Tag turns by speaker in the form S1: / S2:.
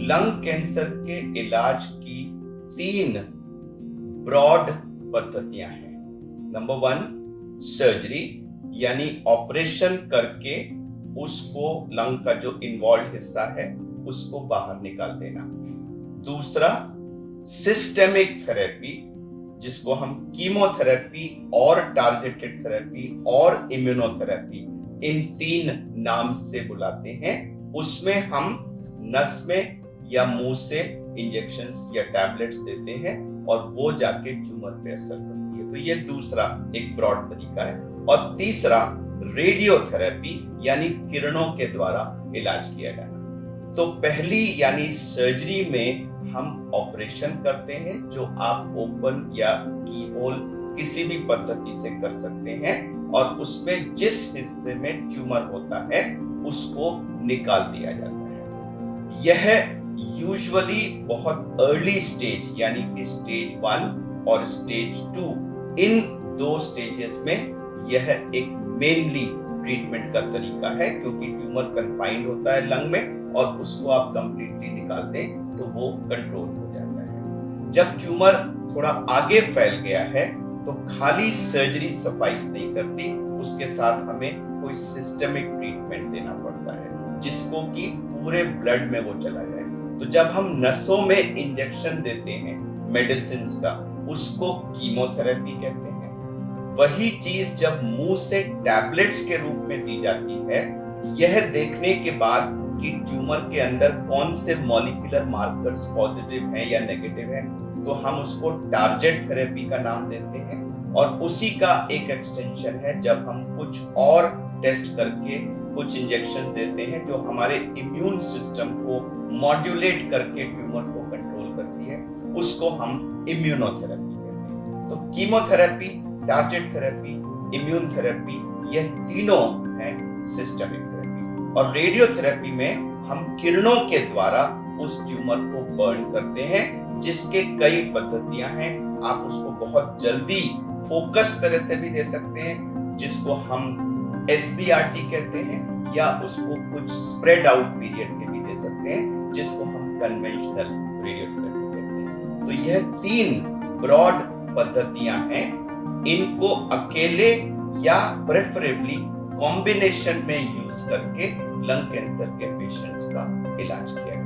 S1: Lung cancer के इलाज की 3 ब्रॉड पद्धतियां हैं। नंबर 1 सर्जरी, यानी ऑपरेशन करके उसको लंग का जो इन्वॉल्व हिस्सा है उसको बाहर निकाल देना। दूसरा सिस्टेमिक थेरेपी, जिसको हम कीमोथेरेपी और टारगेटेड थेरेपी और इम्यूनोथेरेपी इन 3 नाम से बुलाते हैं। उसमें हम नस में या मुंह से इंजेक्शंस या टैबलेट्स देते हैं और वो जाके ट्यूमर पे असर करती है। तो ये दूसरा एक ब्रॉड तरीका है। और तीसरा रेडियोथेरेपी, यानी किरणों के द्वारा इलाज किया जाना। तो पहली यानी सर्जरी में हम ऑपरेशन करते हैं, जो आप ओपन या की होल किसी भी पद्धति से कर सकते हैं, और उसमें जिस हिस्से में ट्यूमर होता है उसको निकाल दिया जाता है। यह यूजुअली बहुत अर्ली स्टेज यानी कि स्टेज 1 और स्टेज 2, इन 2 स्टेजेस में यह एक मेनली ट्रीटमेंट का तरीका है, क्योंकि ट्यूमर कन्फाइंड होता है लंग में और उसको आप कंप्लीटली निकाल दें तो वो कंट्रोल हो जाता है। जब ट्यूमर थोड़ा आगे फैल गया है तो खाली सर्जरी सफाइस नहीं करती, उसके साथ हमें कोई सिस्टेमिक ट्रीटमेंट देना पड़ता है, जिसको कि पूरे ब्लड में वो चला जाए। तो जब हम नसों में इंजेक्शन देते हैं मेडिसिन का, उसको कीमोथेरेपी कहते हैं। वही चीज जब मुंह से टैबलेट्स के रूप में दी जाती है, यह देखने के बाद कि ट्यूमर के अंदर कौन से मॉलिक्यूलर मार्कर्स पॉजिटिव हैं या नेगेटिव हैं, तो हम उसको टारगेट थेरेपी का नाम देते हैं। और उसी का एक एक्सटेंशन है जब हम कुछ और टेस्ट करके कुछ इंजेक्शन देते हैं जो हमारे इम्यून सिस्टम को मॉड्यूलेट करके ट्यूमर को कंट्रोल करती है, उसको हम इम्यूनोथेरेपी कहते हैं। तो chemotherapy, target therapy, immune therapy, यह तीनों हैं सिस्टेमिक थेरेपी। और रेडियोथेरेपी में हम किरणों के द्वारा उस ट्यूमर को बर्न करते हैं, जिसके कई पद्धतियां हैं। आप उसको बहुत जल्दी फोकस तरह से भी दे सकते हैं, जिसको हम SBRT कहते हैं, या उसको कुछ स्प्रेड आउट पीरियड के भी दे सकते हैं, जिसको हम कन्वेंशनल रेडियोथेरेपी कहते हैं। तो यह 3 ब्रॉड पद्धतियां हैं। इनको अकेले या प्रेफरेबली कॉम्बिनेशन में यूज करके लंग कैंसर के पेशेंट्स का इलाज किया जाता है।